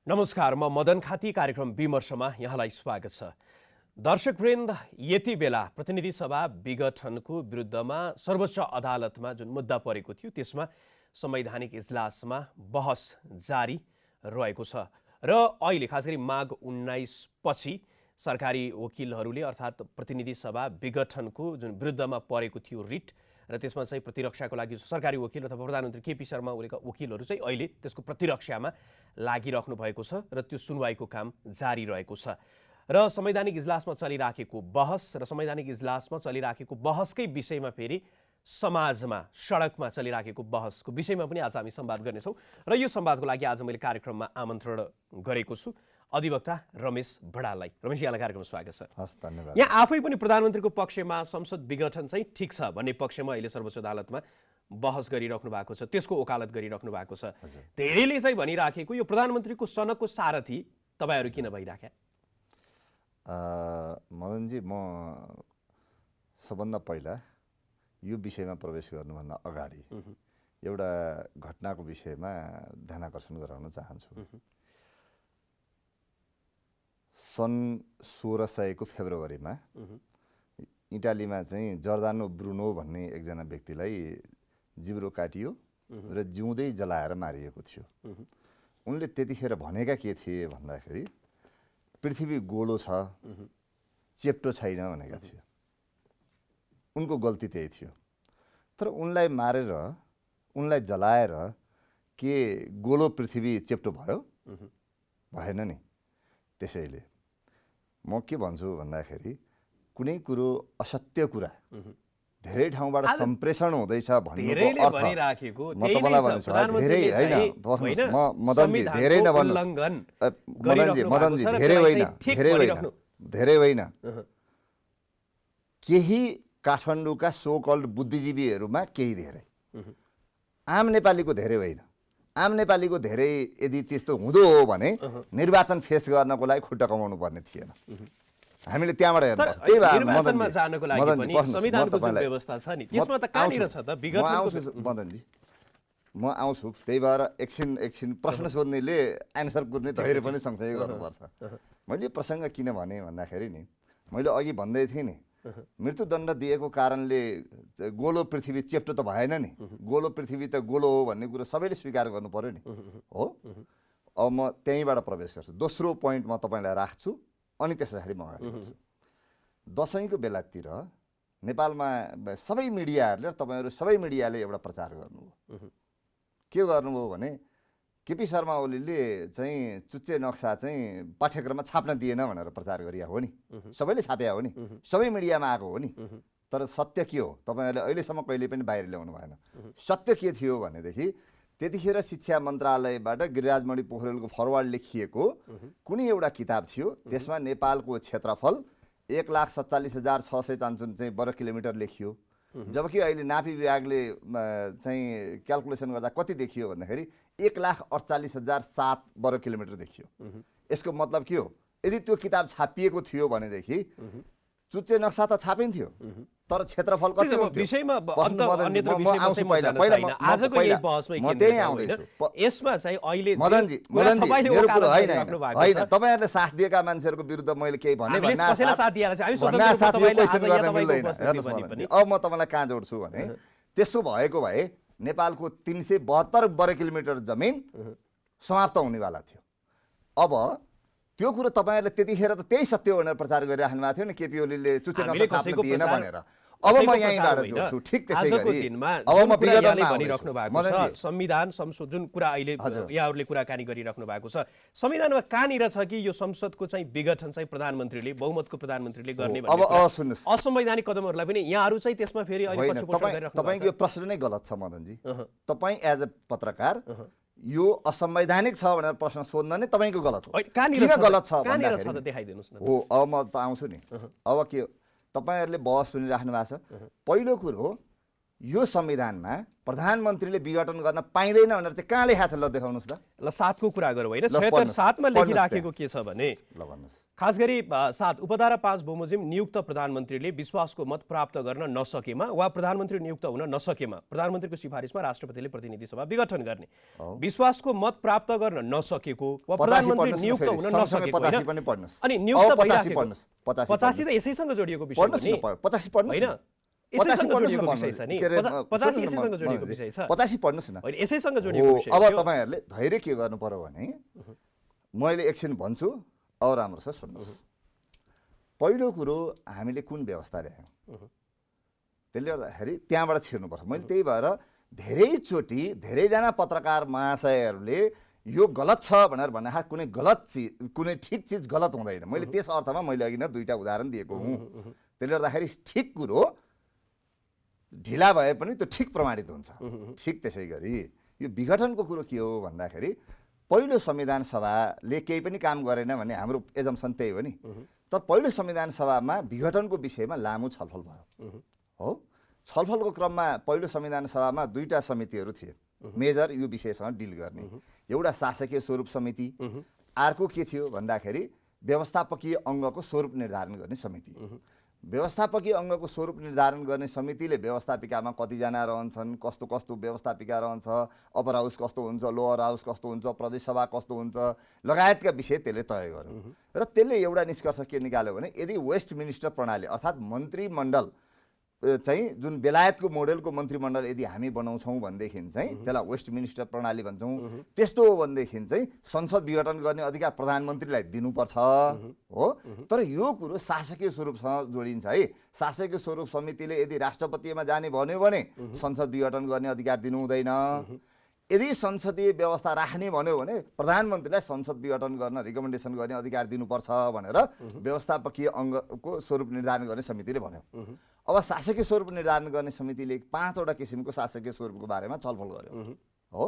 नमस्कार, म मदन खाती कार्यक्रम विमर्शमा यहाँलाई स्वागत छ। दर्शकवृन्द, यति बेला प्रतिनिधि सभा विघटनको विरुद्धमा सर्वोच्च अदालतमा जुन मुद्दा परेको थियो त्यसमा संवैधानिक इजलासमा बहस जारी रहेको छ र अहिले खास गरी माघ 19 पछि सरकारी वकिलहरूले अर्थात् प्रतिनिधि सभा विघटनको जुन विरुद्धमा परेको थियो रिट र त्यसमा चाहिँ प्रतिरक्षाको लागि सरकारी वकिल अथवा प्रधानमन्त्री केपी शर्मा ओलीका वकिलहरू चाहिँ अहिले त्यसको प्रतिरक्षामा लागिराख्नु भएको छ र त्यो सुनवाईको काम जारी रहेको छ र संवैधानिक इजलासमा चलिराखेको बहस र संवैधानिक इजलासमा चलिराखेको बहसकै विषयमा फेरि समाजमा सडकमा चलिराखेको बहसको विषयमा पनि आज हामी संवाद गर्नेछौँ र यो संवादको लागि आज मैले कार्यक्रममा आमन्त्रण गरेको छु अधिवक्ता रमेश बडाललाई। रमेश, यहाँलाई कार्यक्रममा स्वागत छ। हस्, धन्यवाद। यहाँ आफै पनि प्रधानमन्त्रीको पक्षमा संसद विघटन चाहिँ ठिक छ भन्ने पक्षमा अहिले सर्वोच्च अदालतमा बहस गरिराख्नु भएको छ, त्यसको वकालत गरिराख्नु भएको छ। धेरैले चाहिँ भनिराखेको यो प्रधानमन्त्रीको सनकको सारथी तपाईँहरू किन भइराख्या? मदनजी, म सबभन्दा पहिला यो विषयमा प्रवेश गर्नुभन्दा अगाडि एउटा घटनाको विषयमा ध्यानाकर्षण गराउन चाहन्छु। सन् 1600 को फेब्रुअरीमा इटालीमा चाहिँ जर्दानो ब्रुनो भन्ने एकजना व्यक्तिलाई जिब्रो काटियो र जिउँदै जलाएर मारिएको थियो। उनले त्यतिखेर भनेका के थिए भन्दाखेरि पृथ्वी गोलो छ, चेप्टो छैन भनेका थिए। उनको गल्ती त्यही थियो। तर उनलाई मारेर, उनलाई जलाएर के गोलो पृथ्वी चेप्टो भयो? भएन नि। त्यसैले म के भन्छु भन्दाखेरि कुनै कुरो असत्य कुरा धेरै ठाउँबाट सम्प्रेषण हुँदैछ भन्नुको अर्थ म तपाईलाई भन्छु धेरै हैन। म मदनजी धेरै नभन्नुस्। मदनजी धेरै होइन। केही काठमाडौँका सो कल्ड बुद्धिजीवीहरूमा केही धेरै, आम नेपालीको धेरै होइन। आम नेपालीको धेरै यदि त्यस्तो हुँदो हो भने निर्वाचन फेस गर्नको लागि खुट्टा कमाउनु पर्ने थिएन। हामीले त्यहाँबाट हेर्नु। त्यही भएर मदनजी म आउँछु। त्यही भएर एकछिन प्रश्न सोध्नेले एन्सर कुर्ने धैर्य पनि सँगसँगै गर्नुपर्छ। मैले यो प्रसङ्ग किन भने भन्दाखेरि नि, मैले अघि भन्दै थिएँ नि, मृत्युदण्ड दिएको कारणले गोलो पृथ्वी चेप्टो त भएन नि। गोलो पृथ्वी त गोलो हो भन्ने कुरो सबैले स्वीकार गर्नु पर्यो नि, हो? अब म त्यहीँबाट प्रवेश गर्छु। दोस्रो पोइन्ट म तपाईँलाई राख्छु अनि त्यस पछाडि म अगाडि बढ्छु। दसैँको बेलातिर नेपालमा सबै मिडियाहरूले, तपाईँहरू सबै मिडियाले एउटा प्रचार गर्नुभयो। के गर्नुभयो भने केपी शर्मा ओलीले चाहिँ चुच्चे नक्सा चाहिँ पाठ्यक्रममा छाप्न दिएन भनेर प्रचार गरिया हो नि। सबैले छाप्या हो नि, सबै मिडियामा आएको हो नि। तर सत्य के हो तपाईँहरूले अहिलेसम्म कहिले पनि बाहिर ल्याउनु भएन। सत्य के थियो भनेदेखि त्यतिखेर शिक्षा मन्त्रालयबाट गिरिराजमणि पोखरेलको फरवार्ड लेखिएको कुनै एउटा किताब थियो। त्यसमा नेपालको क्षेत्रफल 1,47,600 चाहिँ वर्ग किलोमिटर लेखियो। जबकि अहिले नापी विभागले चाहिँ क्यालकुलेसन गर्दा कति देखियो भन्दाखेरि 1,48,007 वर्ग किलोमिटर देखियो। यसको मतलब के हो? यदि त्यो किताब छापिएको थियो भनेदेखि चुच्चे नक्सा त छापिन्थ्यो, तर क्षेत्रफल कति हुन्थ्यो? विषयमा यसमा चाहिँ अहिले मदनजी होइन, तपाईँहरूले साथ दिएका मान्छेहरूको विरुद्ध मैले केही भने अब म तपाईँलाई कहाँ जोड्छु भने त्यसो भएको भए नेपालको 372 वर्ग किलोमिटर जमिन समाप्त हुनेवाला थियो। अब त्यो कुरो तपाईँहरूले त्यतिखेर त त्यही सत्य भनेर प्रचार गरिराख्नु भएको थियो नि, केपी ओलीले चुच्चे नक्सा छाप्न दिएन भनेर। अब म यहीँबाट जोड्छु। ठिक त्यसै गरी अब म भनिराख्नु भएको छ संविधान संशोधन कुरा अहिले यहाँहरूले कुराकानी गरिराख्नु भएको छ। संविधानमा कहाँनिर छ कि यो संसदको चाहिँ विघटन चाहिँ प्रधानमन्त्रीले, बहुमतको प्रधानमन्त्रीले गर्ने अब सुन्नुहोस्, असंवैधानिक कदमहरूलाई पनि यहाँहरू चाहिँ त्यसमा फेरि तपाईँको यो प्रश्न नै गलत छ मदनजी। तपाईँ एज अ पत्रकार यो असंवैधानिक छ भनेर प्रश्न सोध्न नै तपाईँको गलत हो। किन गलत छ भन्दाखेरि देखाइदिनुस् न। हो, अब म त आउँछु नि। अब के तपाईँहरूले बहस सुनिराख्नु भएको छ। पहिलो कुरो यो संविधानमा प्रधानमन्त्रीले विघटन गर्न पाइँदैन भनेर चाहिँ कहाँ लेखा छ ल देखाउनुहोस् त। ल 7 को कुरा गरौँ होइन। ल, 76 पढ्नुहोस्, 7 मा पढ्नुहोस् लेखिराखेको के छ भने ल भन्नुहोस्। खास गरी 7 उपधारा 5 बमोजिम नियुक्त प्रधानमन्त्रीले विश्वासको मत प्राप्त गर्न नसकेमा वा प्रधानमन्त्री नियुक्त हुन नसकेमा प्रधानमन्त्रीको सिफारिसमा राष्ट्रपतिले प्रतिनिधि सभा विघटन गर्ने। विश्वासको मत प्राप्त गर्न नसकेको वा प्रधानमन्त्री नियुक्त हुन नसकेको पचासी पनि पढ्नुहोस्। अनि नियुक्त 85 भइराखेको पढ्नुहोस्, 85 85 त यसैसँग जोडिएको विषय हो पढ्नुहोस् नि न, 85 पढ्नुहोस् होइन। न। यसैसँग 85 जोडिएको पढ्नुहोस् विषय छ न, नि। के अरे, 85 सुन्नु न, यसैसँग जोडिएको विषय छ। 85 पढ्नुहोस् न। होइन यसैसँग हो, जोडिएको विषय अब हो। तपाईँहरूले धैर्य के गर्नु पर्यो भने मैले एकछिन भन्छु अब राम्रोसँग सुन्नुहोस्। पहिलो कुरो हामीले कुन व्यवस्था ल्यायौँ त्यसले गर्दाखेरि त्यहाँबाट छिर्नुपर्छ। मैले त्यही भएर धेरैचोटि धेरैजना पत्रकार महाशयहरूले यो गलत छ भनेर भन्दा कुनै गलत चिज कुनै ठिक चिज गलत हुँदैन। मैले त्यस अर्थमा मैले अघि नै 2टा उदाहरण दिएको हुँ। त्यसले गर्दाखेरि ठिक कुरो ढिला भए पनि त्यो ठिक प्रमाणित हुन्छ। ठिक त्यसै गरी यो विघटनको कुरो के हो भन्दाखेरि पहिलो संविधान सभाले केही पनि काम गरेन भन्ने हाम्रो एजम्सन त्यही हो नि। तर पहिलो संविधान सभामा विघटनको विषयमा लामो छलफल भयो हो। छलफलको क्रममा पहिलो संविधान सभामा 2टा समितिहरू थिए मेजर यो विषयसँग डिल गर्ने। एउटा शासकीय स्वरूप समिति, अर्को के थियो भन्दाखेरि व्यवस्थापकीय अङ्गको स्वरूप निर्धारण गर्ने समिति। व्यवस्थापकीय अङ्गको स्वरूप निर्धारण गर्ने समितिले व्यवस्थापिकामा कतिजना रहन्छन्, कस्तो कस्तो व्यवस्थापिका रहन्छ, अप्पर हाउस कस्तो हुन्छ, लोअर हाउस कस्तो हुन्छ, प्रदेश सभा कस्तो हुन्छ लगायतका विषय त्यसले तय गर्यो। र त्यसले एउटा निष्कर्ष के निकाल्यो भने यदि वेस्ट मिनिस्टर प्रणाली अर्थात् मन्त्रीमण्डल चाहिँ जुन बेलायतको मोडेलको मन्त्रीमण्डल यदि हामी बनाउँछौँ भनेदेखि चाहिँ त्यसलाई वेस्ट मिनिस्टर प्रणाली भन्छौँ। त्यस्तो हो भनेदेखि चाहिँ संसद विघटन गर्ने अधिकार प्रधानमन्त्रीलाई दिनुपर्छ हो। तर यो कुरो शासकीय स्वरूपसँग जोडिन्छ है। शासकीय स्वरूप समितिले यदि राष्ट्रपतिमा जाने भन्यो भने संसद विघटन गर्ने अधिकार दिनु हुँदैन। यदि संसदीय व्यवस्था राख्ने भन्यो भने प्रधानमन्त्रीलाई संसद विघटन गर्न रिकमेन्डेसन गर्ने अधिकार दिनुपर्छ भनेर व्यवस्थापकीय अङ्गको स्वरूप निर्धारण गर्ने समितिले भन्यो। अब शासकीय स्वरूप निर्धारण गर्ने समितिले 5वटा किसिमको शासकीय स्वरूपको बारेमा छलफल गर्यो हो।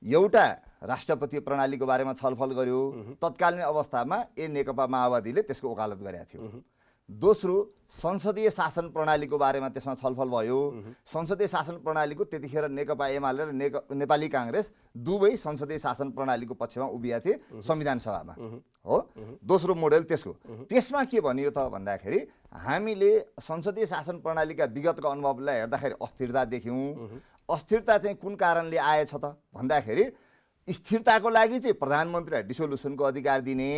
एउटा राष्ट्रपति प्रणालीको बारेमा छलफल गर्यो। तत्कालीन अवस्थामा नेकपा माओवादीले त्यसको वकालत गरेका थियो। दोस्रो संसदीय शासन प्रणालीको बारेमा त्यसमा छलफल भयो। संसदीय शासन प्रणालीको त्यतिखेर नेकपा एमाले र नेपाली काङ्ग्रेस दुवै संसदीय शासन प्रणालीको पक्षमा उभिएका थिए संविधान सभामा हो। दोस्रो मोडेल त्यसको। त्यसमा के भनियो त भन्दाखेरि हामीले संसदीय शासन प्रणालीका विगतको अनुभवलाई हेर्दाखेरि अस्थिरता देख्यौँ। अस्थिरता चाहिँ कुन कारणले आएछ त भन्दाखेरि स्थिरताको लागि चाहिँ प्रधानमन्त्रीलाई डिसोल्युसनको अधिकार दिने,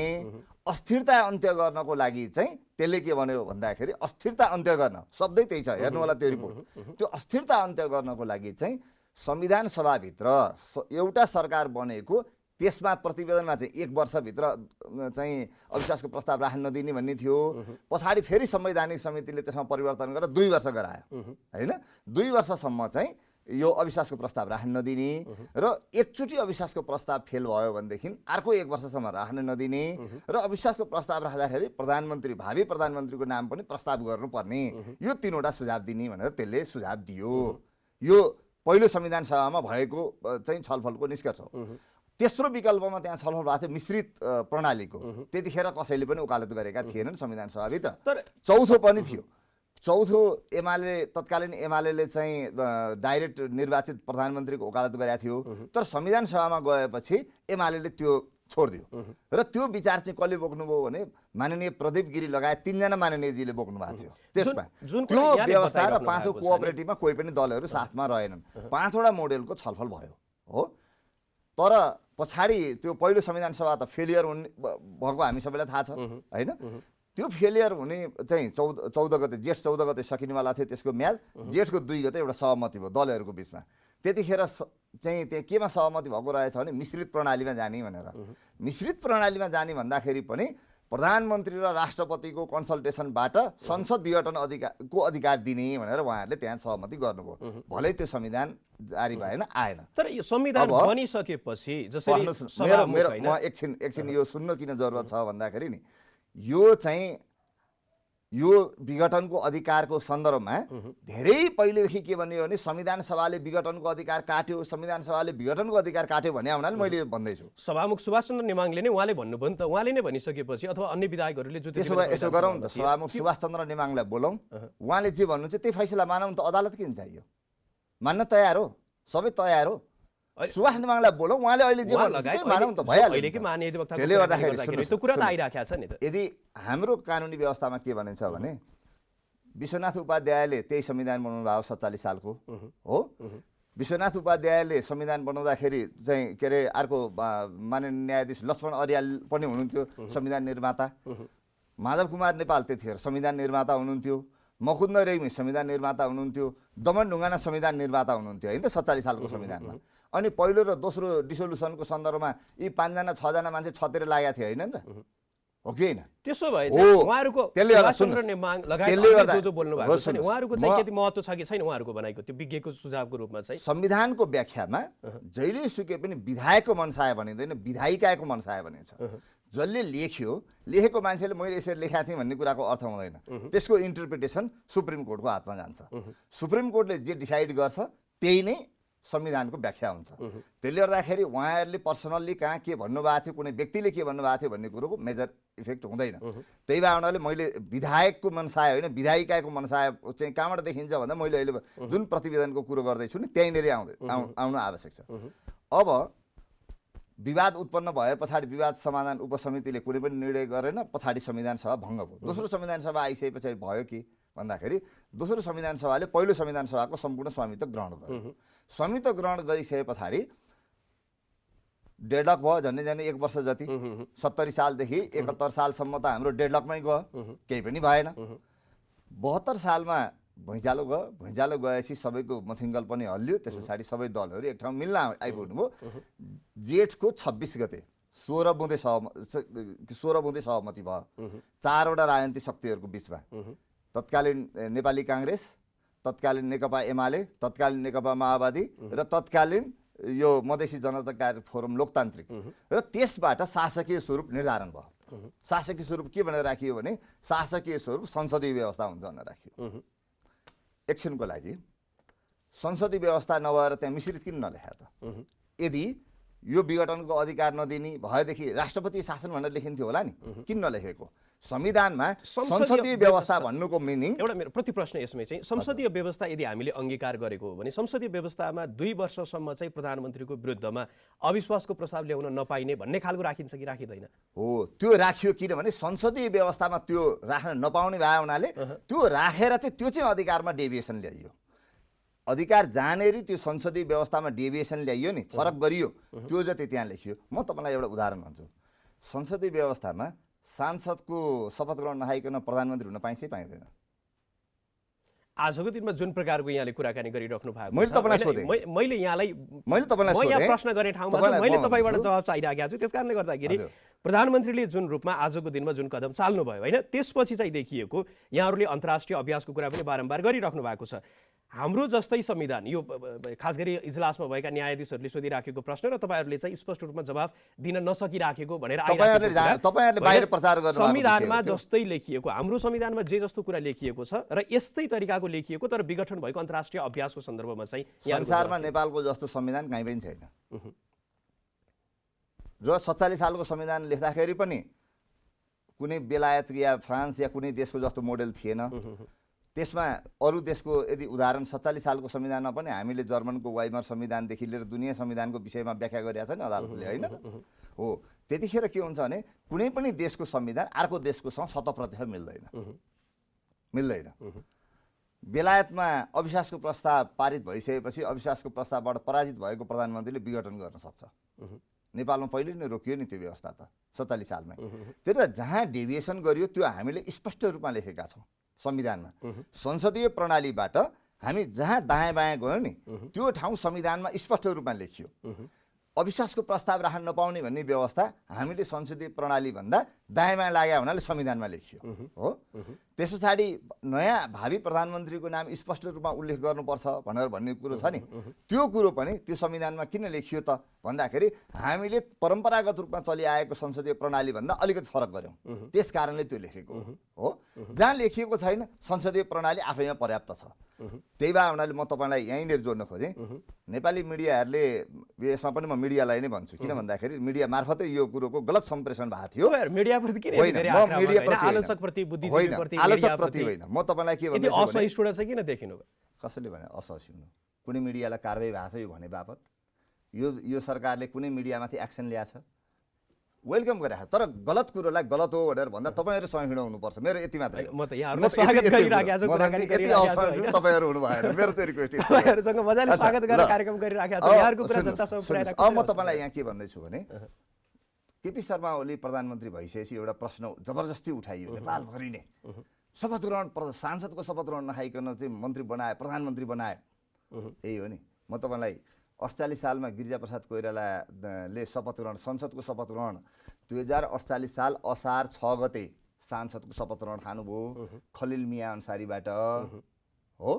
अस्थिरता अन्त्य गर्नको लागि चाहिँ त्यसले के भन्यो भन्दाखेरि अस्थिरता अन्त्य गर्न शब्दै त्यही छ, हेर्नु होला त्यो रिपोर्ट। त्यो अस्थिरता अन्त्य गर्नको लागि चाहिँ संविधान सभाभित्र एउटा सरकार बनेको त्यसमा प्रतिवेदनमा चाहिँ 1 वर्षभित्र चाहिँ अविश्वासको प्रस्ताव राख्न नदिने भन्ने थियो। पछाडि फेरि संवैधानिक समितिले त्यसमा परिवर्तन गरेर 2 वर्ष गरायो होइन। 2 वर्षसम्म चाहिँ यो अविश्वासको प्रस्ताव राख्न नदिने र एकचोटि अविश्वासको प्रस्ताव फेल भयो भनेदेखि अर्को 1 वर्षसम्म राख्न नदिने र अविश्वासको प्रस्ताव राख्दाखेरि प्रधानमन्त्री भावी प्रधानमन्त्रीको नाम पनि प्रस्ताव गर्नुपर्ने, यो 3वटा सुझाव दिने भनेर त्यसले सुझाव दियो। यो पहिलो संविधान सभामा भएको चाहिँ छलफलको निष्कर्ष हो। तेस्रो विकल्पमा त्यहाँ छलफल भएको थियो मिश्रित प्रणालीको। त्यतिखेर कसैले पनि वकालत गरेका थिएनन् संविधान सभाभित्र। चौथो पनि थियो। चौथो तत्कालीन एमाले चाहिँ डाइरेक्ट निर्वाचित प्रधानमन्त्रीको वकालत गरेका थियो। तर संविधान सभामा गएपछि एमाले त्यो छोडिदियो र त्यो विचार चाहिँ कसले बोक्नुभयो भने माननीय प्रदीप गिरी लगायत 3जना माननीयजीले बोक्नु भएको थियो। त्यसमा त्यो व्यवस्था र 5औं कोअपरेटिभमा कोही पनि दलहरू साथमा रहेनन्। 5वटा मोडेलको छलफल भयो हो। तर पछाडि त्यो पहिलो संविधान सभा त फेलियर भएको हामी सबैलाई थाहा छ होइन। त्यो फेलियर हुने चाहिँ 14 गते जेठ 14 गते सकिनेवाला थियो त्यसको म्याद। जेठको 2 गते एउटा सहमति भयो दलहरूको बिचमा। त्यतिखेर चाहिँ त्यहाँ केमा सहमति भएको रहेछ भने मिश्रित प्रणालीमा जाने भनेर। मिश्रित प्रणालीमा जाने भन्दाखेरि पनि प्रधानमन्त्री र राष्ट्रपतिको कन्सल्टेसनबाट संसद विघटन अधिकार दिने भनेर उहाँहरूले त्यहाँ सहमति गर्नुभयो। भलै त्यो संविधान जारी भएन, आएन। तर यो संविधान बनिसकेपछि जसरी म एकछिन यो सुन्न किन जरुरत छ भन्दाखेरि नि यो चाहिँ यो विघटनको अधिकारको सन्दर्भमा धेरै पहिलेदेखि के भन्यो भने संविधान सभाले विघटनको अधिकार काट्यो, संविधान सभाले विघटनको अधिकार काट्यो भन्ने हुनाले मैले भन्दैछु। सभामुख सुभाषचन्द्र नेमाङले नै उहाँले भन्नुभयो नि त। उहाँले नै भनिसकेपछि अथवा अन्य विधायकहरूले जो त्यसो भए यसो गरौँ न त, सभामुख सुभाषचन्द्र नेमाङलाई बोलाउँ, उहाँले जे भन्नुहुन्छ त्यही फैसला मानौँ त। अदालत किन चाहियो? मान्न तयार हो, सबै तयार हो। सुभाष नेमाङलाई बोलौँ, उहाँले अहिले जे भन्नुहुन्छ त्यही मानौँ त, भइहाल्यो। अहिलेकै महाधिवक्ताको त्यसले गर्दाखेरि त्यो कुरा त आइराखेको छ नि त। यदि हाम्रो कानुनी व्यवस्थामा के भनिन्छ भने विश्वनाथ उपाध्यायले त्यही संविधान बनाउनु भएको 47 सालको हो। विश्वनाथ उपाध्यायले संविधान बनाउँदाखेरि चाहिँ के अरे अर्को माननीय न्यायाधीश लक्ष्मण अर्याल पनि हुनुहुन्थ्यो संविधान निर्माता। माधव कुमार नेपाल त्यतिखेर संविधान निर्माता हुनुहुन्थ्यो। मकुन्द रेग्मी संविधान निर्माता हुनुहुन्थ्यो। दमन ढुङ्गाना संविधान निर्माता हुनुहुन्थ्यो होइन त 47 सालको संविधानमा। अनि पहिलो र दोस्रो डिसोल्युसनको सन्दर्भमा यी 5 जना 6 जना मान्छे छतेर लागेका थिए होइन र, हो कि होइन? त्यसो भए चाहिँ उहाँहरूको सुभाषचन्द्र नेमाङ लगायत जो बोल्नु भएको छ नि, उहाँहरूको चाहिँ त्यति महत्त्व छ कि छैन उहाँहरूको बनाएको त्यो विज्ञको सुझावको रूपमा चाहिँ? संविधानको व्याख्यामा जहिले सुके पनि विधायकको मनसाय भनिँदैन, विधायिकाको मनसाय भनिन्छ। जसले लेखेको मान्छेले मैले यसरी लेखेको थिएँ भन्ने कुराको अर्थ हुँदैन। त्यसको इन्टरप्रिटेसन सुप्रिम कोर्टको हातमा जान्छ। सुप्रिम कोर्टले जे डिसाइड गर्छ त्यही नै संविधानको व्याख्या हुन्छ। त्यसले गर्दाखेरि उहाँहरूले पर्सनल्ली कहाँ के भन्नुभएको थियो, कुनै व्यक्तिले के भन्नुभएको थियो भन्ने कुरोको मेजर इफेक्ट हुँदैन। त्यही भए हुनाले मैले विधायकको मनसाय होइन विधायिकाको मनसाय चाहिँ कहाँबाट देखिन्छ भन्दा मैले अहिले जुन प्रतिवेदनको कुरो गर्दैछु नि त्यहीँनिर आउनु आवश्यक छ। अब विवाद उत्पन्न भए पछाडि विवाद समाधान उपसमितिले कुनै पनि निर्णय गरेन, पछाडि संविधान सभा भङ्ग भयो। दोस्रो संविधान सभा आइसके पछाडि भयो कि भन्दाखेरि दोस्रो संविधान सभाले पहिलो संविधान सभाको सम्पूर्ण स्वामित्व ग्रहण गर्यो। स्वामित्व ग्रहण गरिसके पछाडि डेडलक भयो झन्डै 1 वर्ष जति। 70 सालदेखि 71 सालसम्म त हाम्रो डेडलकमै गयो, केही पनि भएन। 72 सालमा भुइँचालो गयो। भुइँचालो गएपछि सबैको मथिङ्गल पनि हल्लियो। त्यस पछाडि सबै दलहरू एक ठाउँ मिल्न आइपुग्नुभयो। जेठको 26 गते 16 बुँदे सहमति भयो 4 वटा राजनीतिक शक्तिहरूको बिचमा। तत्कालीन नेपाली काङ्ग्रेस, तत्कालीन नेकपा एमाले, तत्कालीन नेकपा माओवादी र तत्कालीन यो मधेसी जनता कार्य फोरम लोकतान्त्रिक, र त्यसबाट शासकीय स्वरूप निर्धारण भयो। शासकीय स्वरूप के भनेर राखियो भने शासकीय स्वरूप संसदीय व्यवस्था हुन्छ भनेर राखियो। एकछिनको लागि संसदीय व्यवस्था नभएर त्यहाँ मिश्रित किन नलेखा त? यदि यो विघटनको अधिकार नदिने भएदेखि राष्ट्रपति शासन भनेर लेखिन्थ्यो होला नि, किन नलेखेको? संविधानमा संसदीय व्यवस्था भन्नुको मिनिङ। एउटा मेरो प्रति प्रश्न यसमै चाहिँ संसदीय व्यवस्था यदि हामीले अङ्गीकार गरेको हो भने संसदीय व्यवस्थामा 2 वर्षसम्म चाहिँ प्रधानमन्त्रीको विरुद्धमा अविश्वासको प्रस्ताव ल्याउन नपाइने भन्ने खालको राखिन्छ कि राखिँदैन? हो, त्यो राखियो किनभने संसदीय व्यवस्थामा त्यो राख्न नपाउने भए हुनाले त्यो राखेर चाहिँ त्यो चाहिँ अधिकारमा डेभिएसन ल्याइयो। अधिकार जहाँनेरि त्यो संसदीय व्यवस्थामा डेभिएसन ल्याइयो नि, फरक गरियो, त्यो जति त्यहाँ लेखियो। म तपाईँलाई एउटा उदाहरण भन्छु। संसदीय व्यवस्थामा सांसदको शपथ ग्रहण नखाइकन प्रधानमन्त्री हुन पाइन्छ पाइँदैन? आजको दिनमा जुन प्रकारको यहाँले कुराकानी गरिराख्नु भएको मैले तपाईँलाई सोधेँ, मैले यहाँलाई प्रश्न गर्ने ठाउँमा मैले तपाईँबाट जवाब चाहिरहेको छु। त्यसकारणले गर्दाखेरि प्रधानमन्त्रीले जुन रूपमा आजको दिनमा जुन कदम चाल्नुभयो होइन, त्यसपछि चाहिँ देखिएको यहाँहरूले अन्तर्राष्ट्रिय अभ्यासको कुरा पनि बारम्बार गरिराख्नु भएको छ। हाम्रो जस्तै संविधान यो खास गरी इजलासमा भएका न्यायाधीशहरूले सोधिराखेको प्रश्न र तपाईँहरूले चाहिँ स्पष्ट रूपमा जवाब दिन नसकिराखेको भनेर संविधानमा जस्तै लेखिएको, हाम्रो संविधानमा जे जस्तो कुरा लेखिएको छ र यस्तै तरिकाको लेखिएको तर विघटन भएको अन्तर्राष्ट्रिय अभ्यासको सन्दर्भमा चाहिँ संसारमा नेपालको जस्तो संविधान कहीँ पनि छैन। र 47 सालको संविधान लेख्दाखेरि पनि कुनै बेलायत या फ्रान्स या कुनै देशको जस्तो मोडेल थिएन। त्यसमा अरू देशको यदि उदाहरण 47 सालको संविधानमा पनि हामीले जर्मनको वाइमर संविधानदेखि लिएर दुनियाँ संविधानको विषयमा व्याख्या गरिरहेको छ नि अदालतले होइन हो। त्यतिखेर के हुन्छ भने कुनै पनि देशको संविधान अर्को देशकोसँग 100% मिल्दैन। बेलायतमा अविश्वासको प्रस्ताव पारित भइसकेपछि अविश्वासको प्रस्तावबाट पराजित भएको प्रधानमन्त्रीले विघटन गर्न सक्छ। नेपालमा पहिले नै रोकियो नि त्यो व्यवस्था त 47 सालमै। त्यही त जहाँ डेभिएसन गरियो त्यो हामीले स्पष्ट रूपमा लेखेका छौँ संविधानमा। संसदीय प्रणालीबाट हामी जहाँ दायाँ बायाँ गयौँ नि त्यो ठाउँ संविधानमा स्पष्ट रूपमा लेखियो। अविश्वासको प्रस्ताव राख्न नपाउने भन्ने व्यवस्था हामीले संसदीय प्रणाली भन्दा दायाँ बायाँ लाग्यो हुनाले संविधानमा लेखियो हो। त्यस पछाडि नयाँ भावी प्रधानमन्त्रीको नाम स्पष्ट रूपमा उल्लेख गर्नुपर्छ भनेर भन्ने कुरो छ नि, त्यो कुरो पनि त्यो संविधानमा किन लेखियो त भन्दाखेरि हामीले परम्परागत रूपमा चलिआएको संसदीय प्रणाली भन्दा अलिकति फरक गऱ्यौँ, त्यस कारणले त्यो लेखेको हो। जहाँ लेखिएको छैन संसदीय प्रणाली आफैमा पर्याप्त छ। त्यही भए हुनाले म तपाईँलाई यहीँनिर जोड्न खोजेँ। नेपाली मिडियाहरूले यसमा पनि म मिडियालाई नै भन्छु, किन भन्दाखेरि मिडिया मार्फतै यो कुरोको गलत सम्प्रेषण भएको थियो। आलोचकप्रति होइन, म तपाईँलाई के भन्छु, असहिष्णुता चाहिँ किन देखिनु? कसैले भने असहिष्णु कुनै मिडियालाई कारबाही भएको छ यो भने बापत यो सरकारले कुनै मिडियामाथि एक्सन ल्याएको छ वेलकम गरिरहेको छ। तर गलत कुरोलाई गलत हो भनेर भन्दा तपाईँहरू संहिण हुनुपर्छ। मेरो यति मात्रै हो। म त यहाँहरुलाई स्वागत गरिराखेको छु, कुराकानी यति गरिराखेको अवसर छु। तपाईँहरू हुनु भएन। मेरो चाहिँ रिक्वेस्ट तपाईहरुसँग मजाले स्वागत गरेर कार्यक्रम गरिराखेको छु। यहाँहरुको कुरा जनतासँग पुर्याइराखेको अब म तपाईँलाई यहाँ के भन्दैछु भने केपी शर्मा ओली प्रधानमन्त्री भइसकेपछि एउटा प्रश्न जबरजस्ती उठाइयो नेपालभरि नै शपथ ग्रहण सांसदको शपथ ग्रहण नखाइकन चाहिँ मन्त्री बनायो, प्रधानमन्त्री बनायो। यही हो नि। म तपाईँलाई 48 सालमा गिरिजाप्रसाद कोइरालाले शपथ ग्रहण संसदको शपथ ग्रहण 2048 साल असार 6 गते सांसदको शपथ ग्रहण खानुभयो खलिल मिया अन्सारीबाट हो।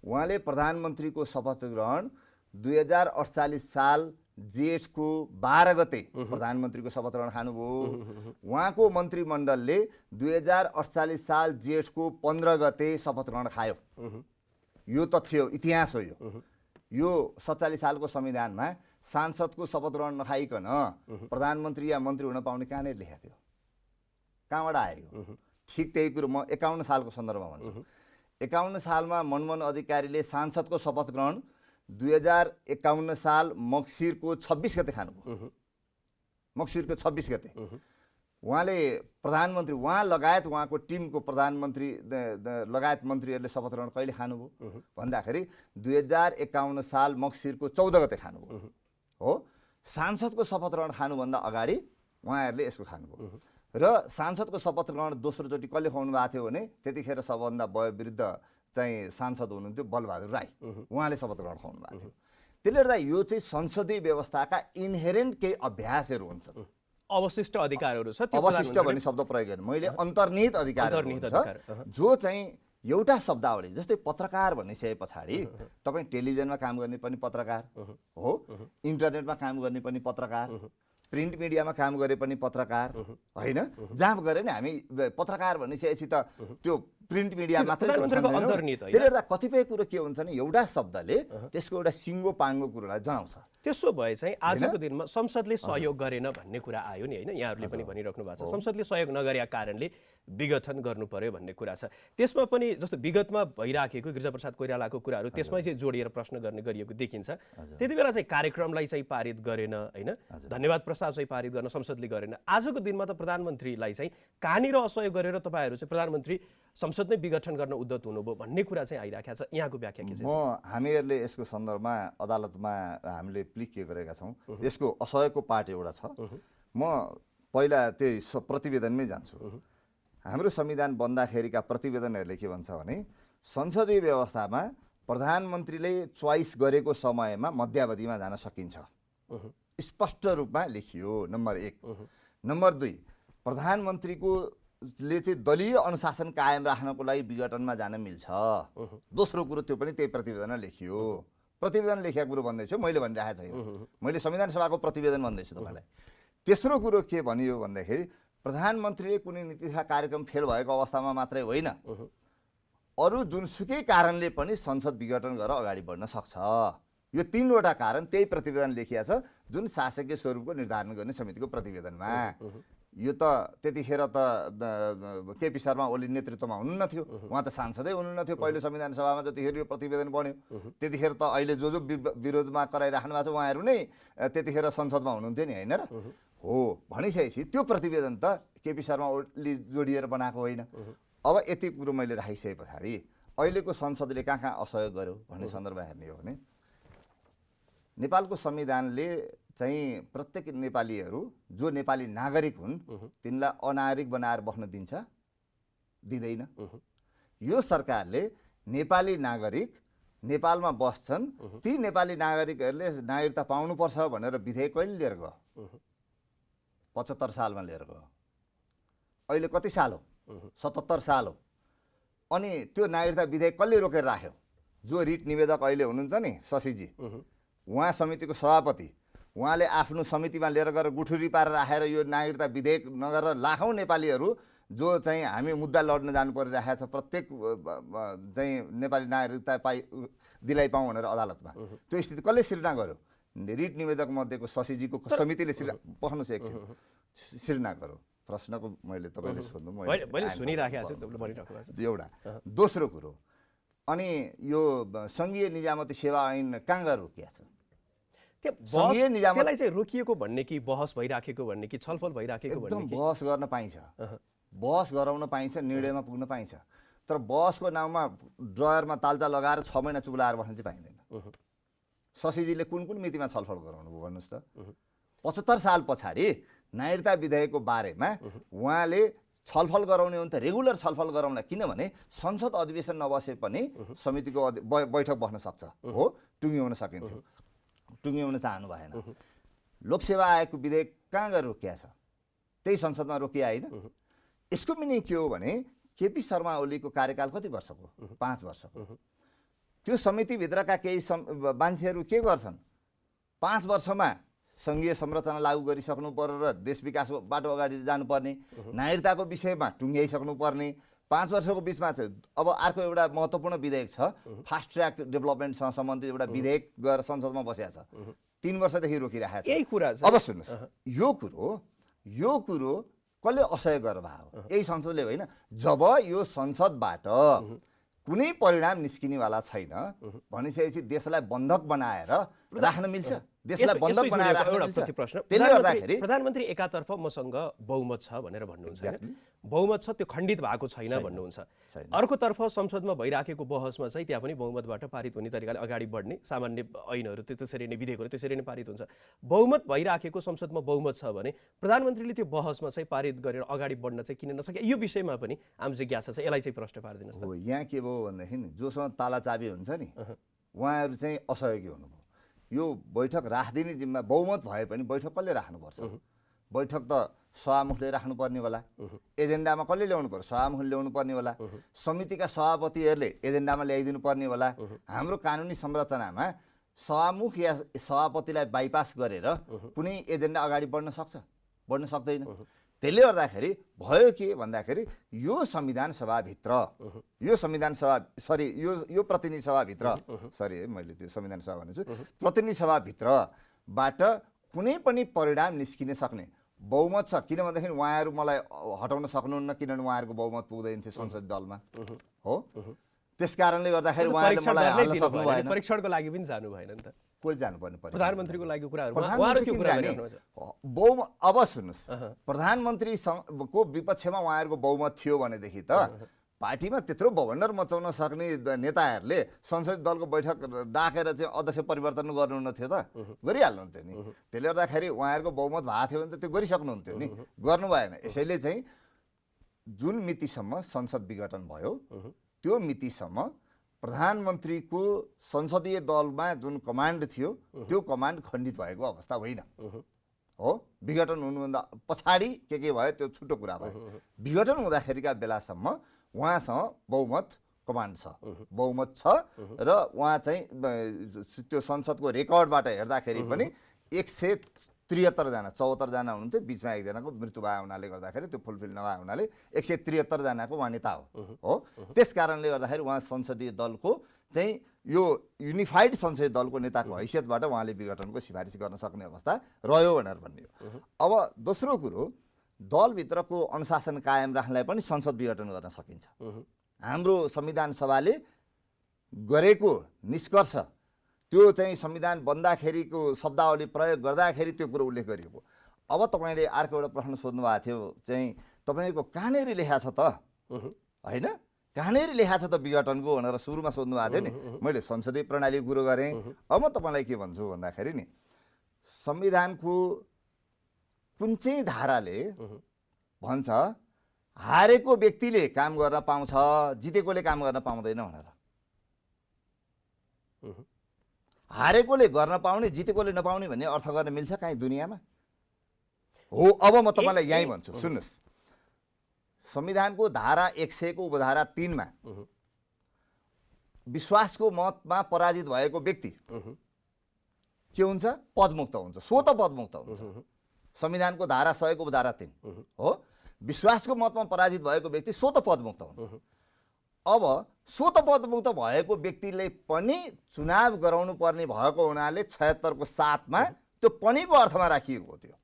उहाँले प्रधानमन्त्रीको शपथ ग्रहण 2048 साल जेठको 12 गते प्रधानमन्त्रीको शपथ ग्रहण खानुभयो। उहाँको मन्त्रीमण्डलले 2048 साल जेठको 15 गते शपथ ग्रहण खायो। यो तथ्य हो, इतिहास हो। यो 47 सालको संविधानमा सांसदको शपथ ग्रहण नखाइकन प्रधानमन्त्री या मन्त्री हुन पाउने कहाँनिर लेखेको थियो, कहाँबाट आयो? ठिक त्यही कुरो म 51 सालको सन्दर्भमा भन्छु। 51 सालमा मनमोहन अधिकारीले सांसदको शपथ ग्रहण 2051 साल मक्सिरको 26 गते खानुभयो। मक्सिरको 26 गते उहाँले प्रधानमन्त्री उहाँ लगायत उहाँको टिमको प्रधानमन्त्री लगायत मन्त्रीहरूले शपथ ग्रहण कहिले खानुभयो भन्दाखेरि 2051 साल मक्सिरको 14 गते खानुभयो हो। सांसदको शपथ ग्रहण खानुभन्दा अगाडि उहाँहरूले यसको खानुभयो र सांसदको शपथ ग्रहण दोस्रोचोटि कसले खुवाउनु भएको थियो भने त्यतिखेर सबभन्दा वयोवृद्ध चाहिँ सांसद हुनुहुन्थ्यो बलबहादुर राई, उहाँले शपथ ग्रहण खुवाउनु भएको थियो। त्यसले गर्दा यो चाहिँ संसदीय व्यवस्थाका इनहेरेन्ट केही अभ्यासहरू हुन्छन्। अवशिष्ट अधिकारहरू छ, त्यो अवशिष्ट भन्ने शब्द प्रयोग गरेँ मैले। अन्तर्निहित अधिकारहरू हुन्छ जो चाहिँ एउटा शब्दावली, जस्तै पत्रकार भनिसके पछाडि तपाईँ टेलिभिजनमा काम गर्ने पनि पत्रकार हो, इन्टरनेटमा काम गर्ने पनि पत्रकार, प्रिन्ट मिडियामा काम गरे पनि पत्रकार होइन। जहाँ गरे नि हामी पत्रकार भनिसकेपछि त त्यो प्रिन्ट मिडिया मात्रै त्यसले गर्दा कतिपय कुरो के हुन्छ नि एउटा शब्दले त्यसको एउटा सिङ्गो पाङ्गो कुरोलाई जनाउँछ। त्यसो भए चाहिँ आजको दिनमा संसदले सहयोग गरेन भन्ने कुरा आयो नि होइन, यहाँहरूले पनि भनिराख्नु भएको छ संसदले सहयोग नगरेका कारणले विघटन गर्नु पर्यो भन्ने कुरा छ। त्यसमा पनि जस्तो विगतमा भइराखेको गिरिजाप्रसाद कोइरालाको कुराहरू त्यसमै चाहिँ जोडिएर प्रश्न गर्ने गरिएको देखिन्छ। त्यति बेला चाहिँ कार्यक्रमलाई चाहिँ पारित गरेन होइन, धन्यवाद प्रस्ताव चाहिँ पारित गर्न संसदले गरेन। आजको दिनमा त प्रधानमन्त्रीलाई चाहिँ कहाँनिर असहयोग गरेर तपाईँहरू चाहिँ प्रधानमन्त्री संसद नै विघटन गर्न उद्यत हुनुभयो भन्ने कुरा चाहिँ आइराखेको छ। यहाँको व्याख्या के छ? हामीहरूले यसको सन्दर्भमा अदालतमा हामीले प्लिक के गरेका छौँ। यसको असहयोगको पार्ट एउटा छ। म पहिला त्यही प्रतिवेदनमै जान्छु। हाम्रो संविधान बन्दाखेरिका प्रतिवेदनहरूले के भन्छ भने संसदीय व्यवस्थामा प्रधानमन्त्रीले चोइस गरेको समयमा मध्यावधिमा जान सकिन्छ, स्पष्ट रूपमा लेखियो नम्बर 1। नम्बर 2 प्रधानमन्त्रीको ले चाहिँ दलीय अनुशासन कायम राख्नको लागि विघटनमा जान मिल्छ। दोस्रो कुरो त्यो पनि त्यही प्रतिवेदनमा लेखियो। प्रतिवेदन लेखेको कुरो भन्दैछु, मैले भनिरहेको छैन, मैले संविधान सभाको प्रतिवेदन भन्दैछु तपाईँलाई। तेस्रो कुरो के भनियो भन्दाखेरि प्रधानमन्त्रीले कुनै नीति तथा कार्यक्रम फेल भएको अवस्थामा मात्रै होइन, अरू जुनसुकै कारणले पनि संसद विघटन गरेर अगाडि बढ्न सक्छ। यो 3वटा कारण त्यही प्रतिवेदन लेखिया छ जुन शासकीय स्वरूपको निर्धारण गर्ने समितिको प्रतिवेदनमा। यो त त्यतिखेर त केपी शर्मा ओली नेतृत्वमा हुनुहुन्न थियो, उहाँ त सांसदै हुनुहुन्न थियो पहिलो संविधान सभामा जतिखेर यो प्रतिवेदन बन्यो। त्यतिखेर त अहिले जो विरोधमा कराइराख्नु भएको छ उहाँहरू नै त्यतिखेर संसदमा हुनुहुन्थ्यो नि होइन र हो भनिसकेपछि त्यो प्रतिवेदन त केपी शर्मा ओली जोडिएर बनाएको होइन। अब यति कुरो मैले राखिसके पछाडि अहिलेको संसदले कहाँ कहाँ असहयोग गर्यो भन्ने सन्दर्भ हेर्ने हो भने नेपालको संविधानले चाहिँ प्रत्येक नेपालीहरू जो नेपाली नागरिक हुन् तिनलाई अनागरिक बनाएर बस्न दिन्छ, दिँदैन। यो सरकारले नेपाली नागरिक नेपालमा बस्छन्, ती नेपाली नागरिकहरूले नागरिकता पाउनुपर्छ भनेर विधेयक कहिले लिएर गयो? 75 सालमा लिएर गयो। अहिले कति साल हो? 77 साल हो। अनि त्यो नागरिकता विधेयक कसले रोकेर राख्यो? जो रिट निवेदक अहिले हुनुहुन्छ नि शशीजी, उहाँ समितिको सभापति, उहाँले आफ्नो समितिमा लिएर गएर गुठुरी पारेर राखेर यो नागरिकता विधेयक नगरेर लाखौँ नेपालीहरू जो चाहिँ हामी मुद्दा लड्न जानु परिरहेको छ प्रत्येक चाहिँ नेपाली नागरिकता दिलाइ पाउँ भनेर अदालतमा, त्यो स्थिति कसले सिर्जना गर्यो? रिट निवेदक मध्येको शशीजीको समितिले पख्नुहोस् एकछिन सिर्जना गर्यो। प्रश्नको मैले तपाईँले सोध्नु मैले सुनिराखेको छु, एउटा। दोस्रो कुरो अनि यो सङ्घीय निजामती सेवा ऐन कहाँ गएर रोकिएको छ? सङ्घीय निजामती त्यसलाई चाहिँ रोकिएको भन्ने कि बहस भइराखेको भन्ने कि छलफल भइराखेको भन्ने एकदम बहस गर्न पाइन्छ, बहस गराउन पाइन्छ, निर्णयमा पुग्न पाइन्छ। तर बहसको नाउँमा ड्रयरमा तालचा लगाएर 6 महिना चुप लाएर बस्न चाहिँ पाइँदैन। शशीजीले कुन मितिमा छलफल गराउनु भयो भन्नुहोस् त? 75 साल पछाडि नागरिकता विधेयकको बारेमा उहाँले छलफल गराउने हो भने त रेगुलर छलफल गराउनलाई, किनभने संसद अधिवेशन नबसे पनि समितिको बैठक बस्न सक्छ, हो, टुङ्ग्याउन सकिन्थ्यो, टुङ्ग्याउन चाहनु भएन। लोकसेवा आयोगको विधेयक कहाँ गएर रोकिया छ? त्यही संसदमा रोकिया होइन। यसको मिनिङ के हो भने केपी शर्मा ओलीको कार्यकाल कति वर्षको? 5 वर्षको। त्यो समितिभित्रका केही मान्छेहरू के गर्छन्? 5 वर्षमा सङ्घीय संरचना लागू गरिसक्नु पर्यो र देश विकासबाट अगाडि जानुपर्ने, नागरिकताको विषयमा टुङ्ग्याइसक्नुपर्ने, 5 वर्षको बिचमा चाहिँ अब अर्को एउटा महत्त्वपूर्ण विधेयक छ, फास्ट ट्र्याक डेभलपमेन्टसँग सम्बन्धित एउटा विधेयक गएर संसदमा बसेको छ, 3 वर्षदेखि रोकिरहेको छ। यही कुरा अब सुन्नुहोस्, यो कुरो कसले असहयोग गरेर भयो? यही संसदले होइन। जब यो संसदबाट कुनै परिणाम निस्किनेवाला छैन भनिसकेपछि देशलाई बन्धक बनाएर राख्न मिल्छ? देशलाई बन्धक बनाएर राख्न मिल्छ? त्यसले गर्दाखेरि प्रधानमन्त्री एकातर्फ मसँग बहुमत छ भनेर भन्नुहुन्छ, बहुमत छ, त्यो खण्डित भएको छैन भन्नुहुन्छ। अर्कोतर्फ संसदमा भइराखेको बहसमा चाहिँ त्यहाँ पनि बहुमतबाट पारित हुने तरिकाले अगाडि बढ्ने सामान्य ऐनहरू त्यसरी नै, विधेयकहरू त्यसरी नै पारित हुन्छ। बहुमत भइराखेको संसदमा बहुमत छ भने प्रधानमन्त्रीले त्यो बहसमा चाहिँ पारित गरेर अगाडि बढ्न चाहिँ किन नसके? यो विषयमा पनि आम जिज्ञासा छ, यसलाई चाहिँ प्रश्न पारिदिनुहोस्। हो, यहाँ के भयो भनेदेखि जोसँग ताला चाबी हुन्छ नि उहाँहरू चाहिँ असहयोगी हुनुभयो। यो बैठक राखिदिने जिम्मा बहुमत भए पनि बैठक कसले राख्नुपर्छ? बैठक त सभामुखले राख्नुपर्ने होला। एजेन्डामा कसले ल्याउनु पर्छ? सभामुखले ल्याउनु पर्ने होला। समितिका सभापतिहरूले एजेन्डामा ल्याइदिनु पर्ने होला। हाम्रो कानुनी संरचनामा सभामुख या सभापतिलाई बाइपास गरेर कुनै एजेन्डा अगाडि बढ्न सक्छ? बढ्न सक्दैन। त्यसले गर्दाखेरि भयो के भन्दाखेरि यो संविधान सभाभित्र, यो संविधान सभा सरी यो प्रतिनिधि सभाभित्र, सरी है मैले त्यो संविधान सभा भनेछु, प्रतिनिधि सभाभित्रबाट कुनै पनि परिणाम निस्किन सक्ने बहुमत छ। किन भन्दाखेरि उहाँहरू मलाई हटाउन सक्नुहुन्न, किनभने उहाँहरूको बहुमत पुग्दैन थियो संसदीय दलमा, हो। त्यस कारणले गर्दाखेरि उहाँहरूले मलाई हाल्न सक्नु भएन। परीक्षणको लागि पनि जानु भएन नि त? कोही जानुपर्ने पऱ्यो? प्रधानमन्त्रीको लागि कुराहरू अब सुन्नुहोस्, प्रधानमन्त्रीको विपक्षमा उहाँहरूको बहुमत थियो भनेदेखि त पार्टीमा त्यत्रो भवन्डर मचाउन सक्ने नेताहरूले संसदीय दलको बैठक डाकेर चाहिँ अध्यक्ष परिवर्तन गर्नुहुन्न थियो त? गरिहाल्नुहुन्थ्यो नि। त्यसले गर्दाखेरि उहाँहरूको बहुमत भएको थियो भने त त्यो गरिसक्नुहुन्थ्यो नि, गर्नु भएन। यसैले चाहिँ जुन मितिसम्म संसद विघटन भयो त्यो मितिसम्म प्रधानमन्त्रीको संसदीय दलमा जुन कमान्ड थियो त्यो कमान्ड खण्डित भएको अवस्था होइन, हो। विघटन हुनुभन्दा पछाडि के भयो त्यो छुट्टो कुरा भयो। विघटन हुँदाखेरिका बेलासम्म उहाँसँग बहुमत कमान्ड छ, बहुमत छ र उहाँ चाहिँ त्यो संसदको रेकर्डबाट हेर्दाखेरि पनि 173 जना, 74 जना हुनुहुन्थ्यो, बिचमा एकजनाको मृत्यु भयो हुनाले गर्दाखेरि त्यो फुलफिल नभए हुनाले 173 जनाको उहाँ नेता हो। त्यस कारणले गर्दाखेरि उहाँ संसदीय दलको चाहिँ यो युनिफाइड संसदीय दलको नेताको हैसियतबाट उहाँले विघटनको सिफारिस गर्न सक्ने अवस्था रह्यो भनेर भन्ने हो। अब दोस्रो कुरो, दलभित्रको अनुशासन कायम राख्नलाई पनि संसद विघटन गर्न सकिन्छ। हाम्रो संविधान सभाले गरेको निष्कर्ष त्यो चाहिँ संविधान बन्दाखेरिको शब्दावली प्रयोग गर्दाखेरि त्यो कुरो उल्लेख गरिएको। अब तपाईँले अर्को एउटा प्रश्न सोध्नु भएको थियो, चाहिँ तपाईँको कहाँनिर लेखा छ त, होइन? कहाँनिर लेखा छ त विघटनको भनेर सुरुमा सोध्नु भएको थियो नि। मैले संसदीय प्रणाली कुरो गरेँ। अब म तपाईँलाई के भन्छु भन्दाखेरि नि, संविधानको कुन चाहिँ धाराले भन्छ हारेको व्यक्तिले काम गर्न पाउँछ, जितेकोले काम गर्न पाउँदैन भनेर? हारेकोले गर्न पाउने, जितेकोले नपाउने भन्ने अर्थ गर्न मिल्छ काहीँ दुनियाँमा? हो। अब म तपाईँलाई यहीँ भन्छु, सुन्नुहोस्, संविधानको धारा 100 को उपधारा 3 मा विश्वासको मतमा पराजित भएको व्यक्ति के हुन्छ? पदमुक्त हुन्छ, स्वतः पदमुक्त हुन्छ। संविधानको धारा 100 को उपधारा 3 हो। विश्वासको मतमा पराजित भएको व्यक्ति स्वतः पदमुक्त हुन्छ। अब स्वतः पदमुक्त भएको व्यक्तिले पनि चुनाव गराउनु पर्ने भएको हुनाले 76 को 7 मा त्यो पनिको अर्थमा राखिएको हो। त्यो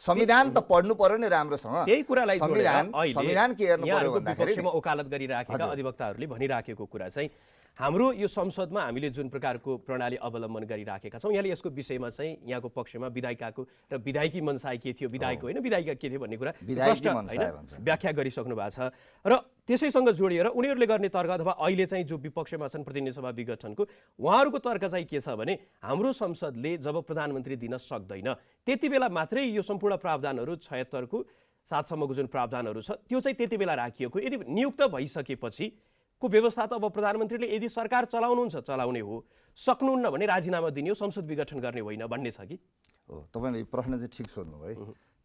संविधान त पढ्नु पर्यो नि राम्रोसँग। त्यही कुरालाई संविधान के हेर्नु पर्यो भन्दाखेरि वकालत गरिराखेका अधिवक्ताहरूले भनिराखेको कुरा चाहिँ हाम्रो यो संसदमा हामीले जुन प्रकारको प्रणाली अवलम्बन गरिराखेका छौँ, यहाँले यसको विषयमा चाहिँ यहाँको पक्षमा विधायिकाको र विधायकी मनसाय के थियो, विधायक होइन विधायिका के थियो भन्ने कुरा स्पष्ट होइन व्याख्या गरिसक्नु भएको छ। र त्यसैसँग जोडिएर उनीहरूले गर्ने तर्क अथवा अहिले चाहिँ जो विपक्षमा छन् प्रतिनिधि सभा विघटनको, उहाँहरूको तर्क चाहिँ के छ भने हाम्रो संसदले जब प्रधानमन्त्री दिन सक्दैन त्यति बेला मात्रै यो सम्पूर्ण प्रावधानहरू 76 को 7 सम्मको जुन प्रावधानहरू छ त्यो चाहिँ त्यति बेला राखिएको, यदि नियुक्त भइसकेपछि को व्यवस्था त अब प्रधानमन्त्रीले यदि सरकार चलाउनुहुन्छ चलाउने हो, सक्नुहुन्न भने राजीनामा दिने हो, संसद विघटन गर्ने होइन भन्ने छ कि? हो, तपाईँले प्रश्न चाहिँ ठिक सोध्नु है,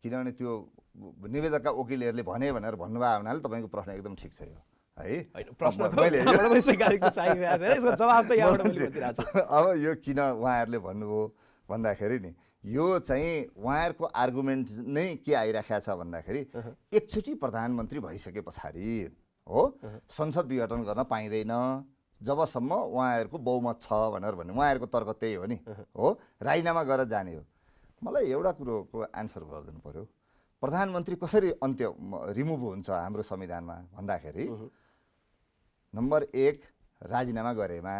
किनभने त्यो निवेदकका वकिलहरूले भने भनेर भन्नुभयो हुनाले तपाईँको प्रश्न एकदम ठिक छ यो है। अब यो किन उहाँहरूले भन्नुभयो भन्दाखेरि नि यो चाहिँ उहाँहरूको आर्गुमेन्ट नै के आइराखेको छ भन्दाखेरि एकचोटि प्रधानमन्त्री भइसके पछाडि हो संसद विघटन गर्न पाइँदैन जबसम्म उहाँहरूको बहुमत छ भनेर भन्ने उहाँहरूको तर्क त्यही हो नि हो, राजीनामा गरेर जाने हो। मलाई एउटा कुरोको आन्सर गरिदिनु पर्यो, प्रधानमन्त्री कसरी रिमुभ हुन्छ हाम्रो संविधानमा भन्दाखेरि नम्बर 1 राजीनामा गरेमा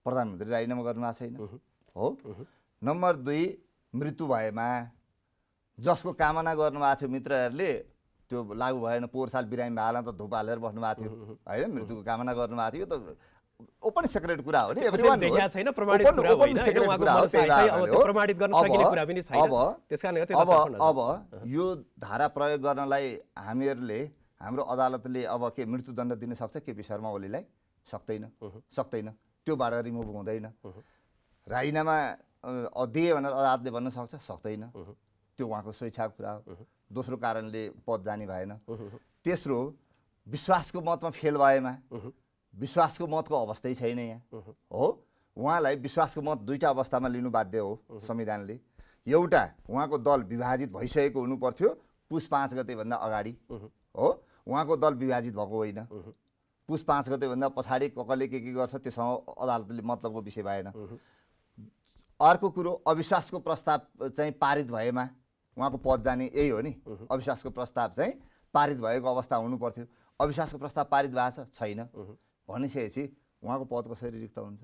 प्रधानमन्त्री राजीनामा गर्नुभएको छैन हो। नम्बर 2 मृत्यु भएमा, जसको कामना गर्नुभएको थियो मित्रहरूले त्यो लागु भएन, पोहोर साल बिरामी भाला त धुप हालेर बस्नुभएको थियो होइन, मृत्युको कामना गर्नुभएको थियो, यो त ओपन सेक्रेट कुरा हो नि, एभ्रीवन छैन प्रमाणित कुरा होइन, प्रमाणित गर्न सकिने कुरा पनि छैन। त्यसकारणले अब यो धारा प्रयोग गर्नलाई हामीहरूले हाम्रो अदालतले अब के मृत्युदण्ड दिन सक्छ केपी शर्मा ओलीलाई? सक्दैन, त्योबाट रिमुभ हुँदैन। राजीनामा दिए भनेर अदालतले भन्न सक्छ? सक्दैन, त्यो उहाँको स्वेच्छाको कुरा हो। दोस्रो कारणले पद जाने भएन। तेस्रो विश्वासको मतमा फेल भएमा, विश्वासको मतको अवस्थै छैन यहाँ हो, उहाँलाई विश्वासको मत दुईटा अवस्थामा लिनु बाध्य हो संविधानले। एउटा उहाँको दल विभाजित भइसकेको हुनु पर्थ्यो पुस 5 गतेभन्दा अगाडि हो, उहाँको दल विभाजित भएको होइन, पुस 5 गतेभन्दा पछाडि कसले के गर्छ त्योसँग अदालतले मतलबको विषय भएन। अर्को कुरो अविश्वासको प्रस्ताव चाहिँ पारित भएमा उहाँको पद जाने यही हो नि, अविश्वासको प्रस्ताव चाहिँ पारित भएको अवस्था हुनु पर्थ्यो, अविश्वासको प्रस्ताव पारित भएको छैन भनिसकेपछि उहाँको पद कसरी रिक्त हुन्छ?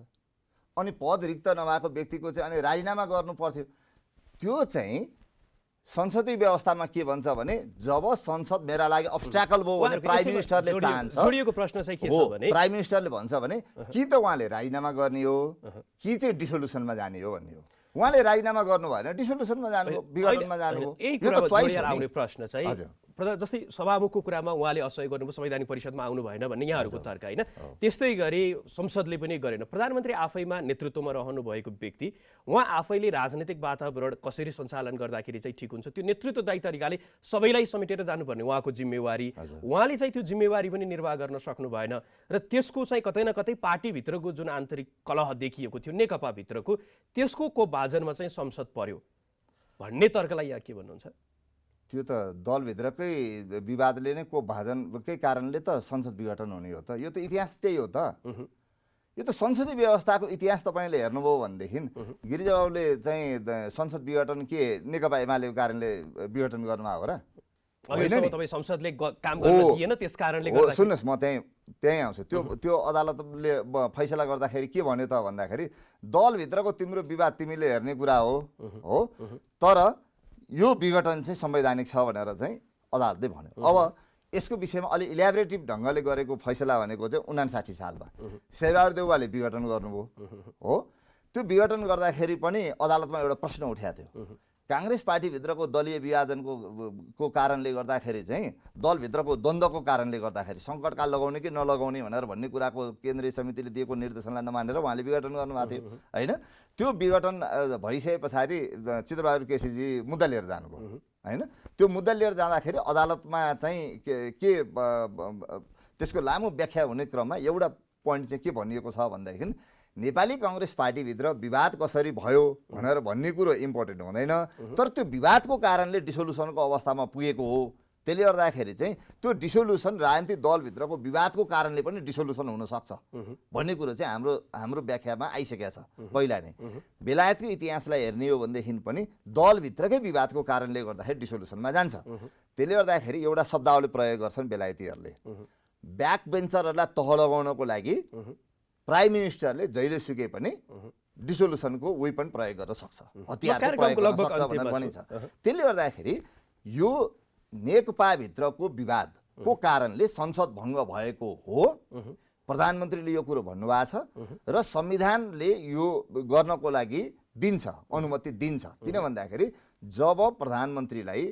अनि पद रिक्त नभएको व्यक्तिको चाहिँ अनि राजीनामा गर्नु पर्थ्यो। त्यो चाहिँ संसदीय व्यवस्थामा के भन्छ भने जब संसद मेरा लागि अब्स्ट्याकल भयो भने प्राइम मिनिस्टरले चाहन्छ, जोडिएको प्रश्न चाहिँ के छ भने प्राइम मिनिस्टरले भन्छ भने कि त उहाँले राजीनामा गर्ने हो कि चाहिँ डिसोल्युसनमा जाने हो भन्ने हो। उहाँले राजीनामा गर्नु भएन, डिसोल्युसनमा जानु हो, विघटनमा जानु हो, यो त चोइस हो। आउने प्रश्न चाहिँ जस्तै सभामुखको कुरामा उहाँले असहयोग गर्नुभयो, संवैधानिक परिषदमा आउनु भएन भन्ने यहाँहरूको तर्क होइन। त्यस्तै गरी संसदले पनि गरेन। प्रधानमन्त्री आफैमा नेतृत्वमा रहनु भएको व्यक्ति, उहाँ आफैले राजनीतिक वातावरण कसरी सञ्चालन गर्दाखेरि चाहिँ ठिक हुन्छ, त्यो नेतृत्वदायी तरिकाले सबैलाई समेटेर जानुपर्ने उहाँको जिम्मेवारी, उहाँले चाहिँ त्यो जिम्मेवारी पनि निर्वाह गर्न सक्नु भएन। र त्यसको चाहिँ कतै न कतै पार्टीभित्रको जुन आन्तरिक कलह देखिएको थियो नेकपाभित्रको, त्यसको कोभाजनमा चाहिँ संसद पर्यो भन्ने तर्कलाई यहाँ के भन्नुहुन्छ? त्यो त दलभित्रकै विवादले नै कोभाजनकै कारणले त संसद विघटन हुने हो त। यो त इतिहास त्यही हो त। यो त संसदीय व्यवस्थाको इतिहास तपाईँले हेर्नुभयो भनेदेखि गिरिजाबाबुले चाहिँ संसद विघटन के नेकपा एमालेको कारणले विघटन गर्नुभयो हो र? तपाईँ संसदले काम गर्न दिएन त्यस कारणले गर्दा। सुन्नुहोस्, म त्यहीँ आउँछु। त्यो अदालतले फैसला गर्दाखेरि के भन्यो त भन्दाखेरि दलभित्रको तिम्रो विवाद तिमीले हेर्ने कुरा हो, तर यो विघटन चाहिँ संवैधानिक छ भनेर चाहिँ अदालतले भन्यो। अब यसको विषयमा अलि इल्याबोरेटिभ ढङ्गले गरेको फैसला भनेको चाहिँ 59 सालमा शेरबहादुर देउवाले विघटन गर्नुभयो हो। त्यो विघटन गर्दाखेरि पनि अदालतमा एउटा प्रश्न उठाएको थियो, काङ्ग्रेस पार्टीभित्रको दलीय विभाजनको कारणले गर्दाखेरि चाहिँ दलभित्रको द्वन्द्वको कारणले गर्दाखेरि सङ्कटकाल लगाउने कि नलगाउने भनेर भन्ने कुराको केन्द्रीय समितिले दिएको निर्देशनलाई नमानेर उहाँले विघटन गर्नुभएको थियो होइन। त्यो विघटन भइसके पछाडि चित्रबहादुर केसीजी मुद्दा लिएर जानुभयो होइन। त्यो मुद्दा लिएर जाँदाखेरि अदालतमा चाहिँ के त्यसको लामो व्याख्या हुने क्रममा एउटा पोइन्ट चाहिँ के भनिएको छ भन्दाखेरि नेपाली काङ्ग्रेस पार्टीभित्र विवाद कसरी भयो भनेर भन्ने कुरो इम्पोर्टेन्ट हुँदैन, तर त्यो विवादको कारणले डिसोल्युसनको अवस्थामा पुगेको हो। त्यसले गर्दाखेरि चाहिँ त्यो डिसोल्युसन राजनीतिक दलभित्रको विवादको कारणले पनि डिसोल्युसन हुनसक्छ भन्ने कुरो चाहिँ हाम्रो व्याख्यामा आइसकेको छ पहिला नै। बेलायतको इतिहासलाई हेर्ने हो भनेदेखि पनि दलभित्रकै विवादको कारणले गर्दाखेरि डिसोल्युसनमा जान्छ। त्यसले गर्दाखेरि एउटा शब्दावली प्रयोग गर्छन् बेलायतीहरूले, ब्याक बेन्चरहरूलाई तह लगाउनको लागि प्राइम मिनिस्टरले जहिलेसुकै पनि डिसोल्युसनको वेपन प्रयोग गर्न सक्छ, हतियारको प्रयोग कार्यक्रमको गर्न लगभग सक्छ भनेर अन्त्यमा भनिन्छ। छु। त्यसले गर्दाखेरि यो नेकपाभित्रको विवादको कारणले संसद भङ्ग भएको हो। प्रधानमन्त्रीले यो कुरो भन्नुभएको छ र संविधानले यो गर्नको लागि दिन्छ, अनुमति दिन्छ। किन भन्दाखेरि जब प्रधानमन्त्रीलाई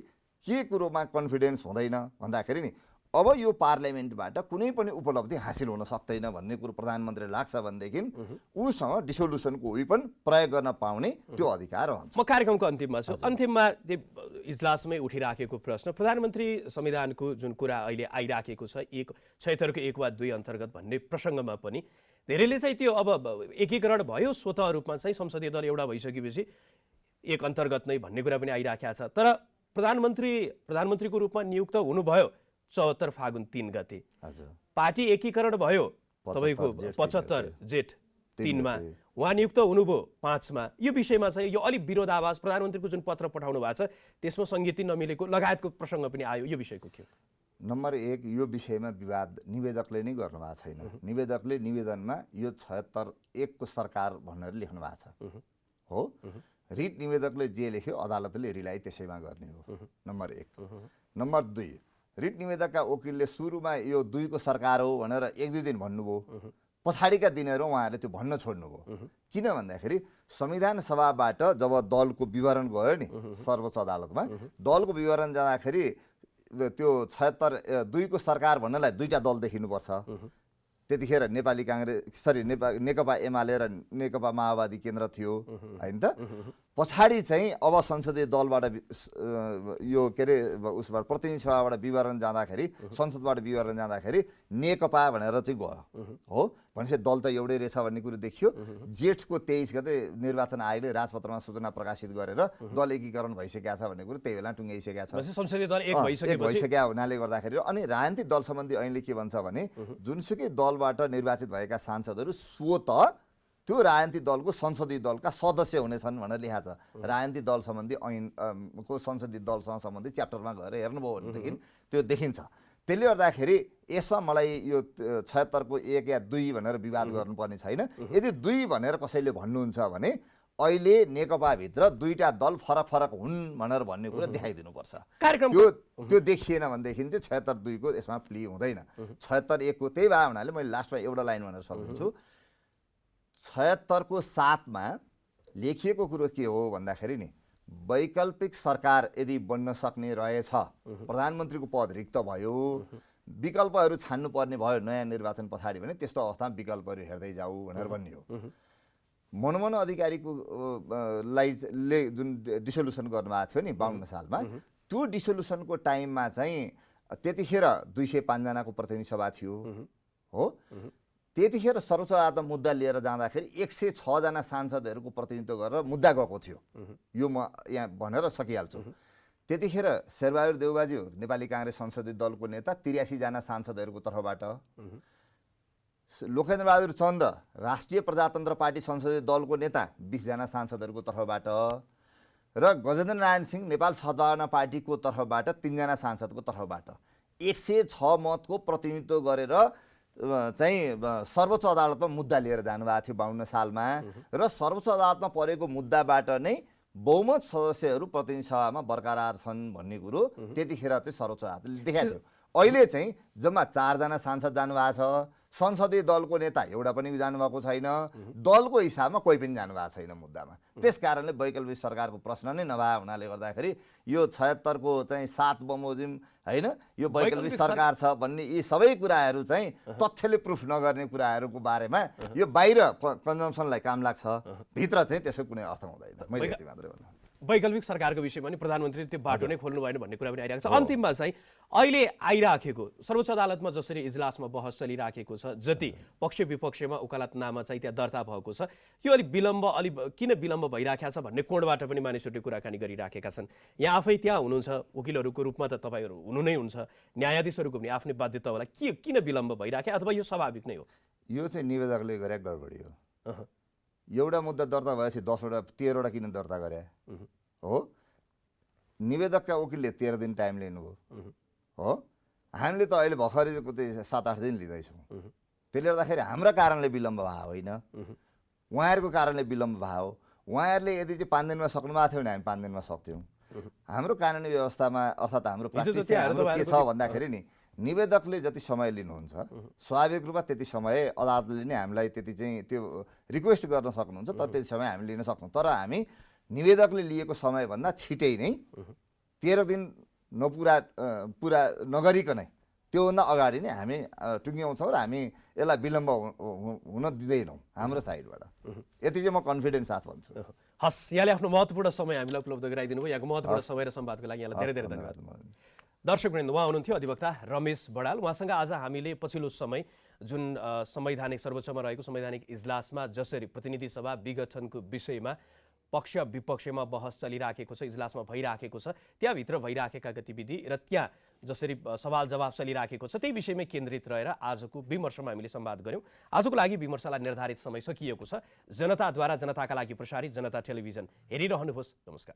के कुरोमा कन्फिडेन्स हुँदैन भन्दाखेरि नि अब यो पार्लियामेन्टबाट कुनै पनि उपलब्धि हासिल हुन सक्दैन भन्ने कुरो प्रधानमन्त्रीले लाग्छ भनेदेखि उसँग डिसोल्युसनको वेपन प्रयोग गर्न पाउने त्यो अधिकार हुन्छ। म कार्यक्रमको अन्तिममा छु। अन्तिममा इजलासमै उठिराखेको प्रश्न, प्रधानमन्त्री संविधानको जुन कुरा अहिले आइराखेको छ 76 को 1 वा 2 अन्तर्गत भन्ने प्रसङ्गमा पनि धेरैले चाहिँ त्यो अब एकीकरण भयो स्वतः रूपमा चाहिँ संसदीय दल एउटा भइसकेपछि 1 अन्तर्गत नै भन्ने कुरा पनि आइराखेको छ। तर प्रधानमन्त्रीको रूपमा नियुक्त हुनुभयो 74 फागुन 3 गते। हजुर, पार्टी एकीकरण भयो तपाईँको 75 जेठ 3 मा, उहाँ नियुक्त हुनुभयो 5 मा। यो विषयमा चाहिँ यो अलिक विरोधाभास, प्रधानमन्त्रीको जुन पत्र पठाउनु भएको छ त्यसमा सङ्गति नमिलेको लगायतको प्रसङ्ग पनि आयो, यो विषयको के हो? नम्बर 1, यो विषयमा विवाद निवेदकले नै गर्नुभएको छैन। निवेदकले निवेदनमा यो 76 को सरकार भनेर लेख्नु भएको छ हो। रिट निवेदकले जे लेख्यो अदालतले रिलाइ त्यसैमा गर्ने हो, नम्बर 1। नम्बर 2, रिट निवेदकका वकिलले सुरुमा यो 2 को सरकार हो भनेर 1-2 दिन भन्नुभयो, पछाडिका दिनहरू उहाँहरूले त्यो भन्न छोड्नुभयो। किन भन्दाखेरि संविधान सभाबाट जब दलको विवरण गयो नि सर्वोच्च अदालतमा, दलको विवरण जाँदाखेरि त्यो 2 को सरकार भन्नलाई 2टा दल देखिनुपर्छ। त्यतिखेर नेपाली काङ्ग्रेस नेकपा एमाले र नेकपा माओवादी केन्द्र थियो होइन त। पछाडि चाहिँ अब संसदीय दलबाट यो के अरे उसबाट प्रतिनिधि सभाबाट विवरण जाँदाखेरि, संसदबाट विवरण जाँदाखेरि नेकपा भनेर चाहिँ गयो हो। भनेपछि दल त एउटै रहेछ भन्ने कुरो देखियो। जेठको 23 गते निर्वाचन आयोगले राजपत्रमा सूचना प्रकाशित गरेर दल एकीकरण भइसकेका छ भन्ने कुरो त्यही बेला टुङ्गाइसकेका छ। संसदीय दल एक भइसकेका हुनाले गर्दाखेरि अनि राजनीतिक दल सम्बन्धी ऐनले के भन्छ भने जुनसुकै दलबाट निर्वाचित भएका सांसदहरू स्वतः त्यो राजनीतिक दलको संसदीय दलका सदस्य हुनेछन् भनेर लेखा छ। राजनीतिक दल सम्बन्धी ऐनको संसदीय दलसँग सम्बन्धित च्याप्टरमा गएर हेर्नुभयो भनेदेखि त्यो देखिन्छ। त्यसले गर्दाखेरि यसमा मलाई यो 76 को 1 या 2 भनेर विवाद गर्नुपर्ने छैन। यदि 2 भनेर कसैले भन्नुहुन्छ भने अहिले नेकपाभित्र 2टा दल फरक फरक हुन् भनेर भन्ने कुरा देखाइदिनुपर्छ। त्यो देखिएन भनेदेखि चाहिँ 76-2 को यसमा प्ली हुँदैन। 76-1 को त्यही भए हुनाले मैले लास्टमा एउटा लाइन भनेर सक्छु। 76 को 7 मा लेखिएको कुरो के हो भन्दाखेरि नि वैकल्पिक सरकार यदि बन्न सक्ने रहेछ, प्रधानमन्त्रीको पद रिक्त भयो, विकल्पहरू छान्नु पर्ने भयो नयाँ निर्वाचन पछाडि भने त्यस्तो अवस्थामा विकल्पहरू हेर्दै जाऊ भनेर भन्ने हो। मनमोहन अधिकारीको ले जुन डिसोल्युसन गर्नुभएको थियो नि 52 सालमा, त्यो डिसोल्युसनको टाइममा चाहिँ त्यतिखेर 205 जनाको प्रतिनिधि सभा थियो हो। त्यतिखेर सर्वोच्च अदालतमा मुद्दा लिएर जाँदाखेरि 106 जना सांसदहरूको प्रतिनिधित्व गरेर मुद्दा गएको थियो। यो म यहाँ भनेर सकिहाल्छु। त्यतिखेर शेरबहादुर देउबाज्यू नेपाली काङ्ग्रेस संसदीय दलको नेता 83 जना सांसदहरूको तर्फबाट, लोकेन्द्रबहादुर चन्द राष्ट्रिय प्रजातन्त्र पार्टी संसदीय दलको नेता 20 जना सांसदहरूको तर्फबाट र गजेन्द्र नारायण सिंह नेपाल सद्भावना पार्टीको तर्फबाट 3 जना सांसदको तर्फबाट 106 मतको प्रतिनिधित्व गरेर चाहिँ सर्वोच्च अदालतमा मुद्दा लिएर जानुभएको थियो 52 सालमा र सर्वोच्च अदालतमा परेको मुद्दाबाट नै बहुमत सदस्यहरू प्रतिनिधि सभामा बरकरार छन् भन्ने कुरो त्यतिखेर चाहिँ सर्वोच्च अदालतले देखाएको थियो। अहिले चाहिँ जम्मा 4 जना सांसद जानुभएको छ, संसदीय दलको नेता एउटा पनि जानुभएको छैन, दलको हिसाबमा कोही पनि जानुभएको छैन मुद्दामा। त्यस कारणले वैकल्पिक सरकारको प्रश्न नै नभए हुनाले गर्दाखेरि यो 76 को चाहिँ 7 बमोजिम होइन, यो वैकल्पिक सरकार छ भन्ने यी सबै कुराहरू चाहिँ तथ्यले प्रुफ नगर्ने कुराहरूको बारेमा यो बाहिर कन्जम्सनलाई काम लाग्छ, भित्र चाहिँ त्यसको कुनै अर्थ हुँदैन। मैले यति मात्रै भन्नु। वैकल्पिक सरकारको विषयमा पनि प्रधानमन्त्रीले त्यो बाटो नै खोल्नु भएन भन्ने कुरा पनि आइरहेको छ। अन्तिममा चाहिँ अहिले आइराखेको सर्वोच्च अदालतमा जसरी इजलासमा बहस चलिराखेको छ, जति पक्ष विपक्षमा वकालतनामा चाहिँ त्यहाँ दर्ता भएको छ, यो अलिक किन विलम्ब भइराखेको छ भन्ने कोणबाट पनि मानिसहरूले कुराकानी गरिराखेका छन्। यहाँ आफै त्यहाँ हुनुहुन्छ, वकिलहरूको रूपमा त तपाईँहरू हुनु नै हुन्छ, न्यायाधीशहरूको पनि आफ्नै बाध्यता होला, किन विलम्ब भइराख्यो अथवा यो स्वाभाविक नै हो? यो चाहिँ निवेदकले गरे गडबडी हो। एउटा मुद्दा दर्ता भएपछि 10वटा 13वटा किन दर्ता गरे हो? निवेदकका वकिलले 13 दिन टाइम लिनुभयो हो। हामीले त अहिले भर्खरै 7-8 दिन लिँदैछौँ। त्यसले गर्दाखेरि हाम्रो कारणले विलम्ब भयो होइन, उहाँहरूको कारणले विलम्ब भयो। उहाँहरूले यदि चाहिँ 5 दिनमा सक्नु भएको थियो भने हामी 5 दिनमा सक्थ्यौँ। हाम्रो कानुनी व्यवस्थामा अर्थात् हाम्रो प्र्याक्टिस चाहिँ हाम्रो के छ भन्दाखेरि नि, निवेदकले जति समय लिनुहुन्छ स्वाभाविक रूपमा त्यति समय अदालतले नै हामीलाई त्यति चाहिँ त्यो रिक्वेस्ट गर्न सक्नुहुन्छ, तर त्यति समय हामी लिन सक्छौँ। तर हामी निवेदकले लिएको समयभन्दा छिटै नै 13 दिन पुरा नगरिकनै त्योभन्दा अगाडि नै हामी टुङ्ग्याउँछौँ र हामी यसलाई विलम्ब हुन दिँदैनौँ हाम्रो साइडबाट। यति चाहिँ म कन्फिडेन्स साथ भन्छु। हस्, यहाँले आफ्नो महत्त्वपूर्ण समय हामीलाई उपलब्ध गराइदिनु भयो। यहाँको महत्त्वपूर्ण समय र संवादको लागि यहाँलाई धेरै धेरै धन्यवाद। दर्शकवृन्द, उहाँ हुनुहुन्थ्यो अधिवक्ता रमेश बडाल। उहाँसँग आज हामीले पछिल्लो समय जुन संवैधानिक सर्वोच्चमा रहेको संवैधानिक इजलासमा जसरी प्रतिनिधि सभा विघटनको विषयमा पक्ष विपक्षमा बहस चलिराखेको छ, इजलासमा भइराखेको छ, त्यहाँभित्र भइराखेका गतिविधि र त्यहाँ जसरी सवाल जवाब चलिराखेको छ त्यही विषयमै केन्द्रित रहेर आजको विमर्शमा हामीले संवाद गऱ्यौँ। आजको लागि विमर्शलाई निर्धारित समय सकिएको छ। जनताद्वारा जनताका लागि प्रसारित जनता टेलिभिजन हेरिरहनुहोस्। नमस्कार।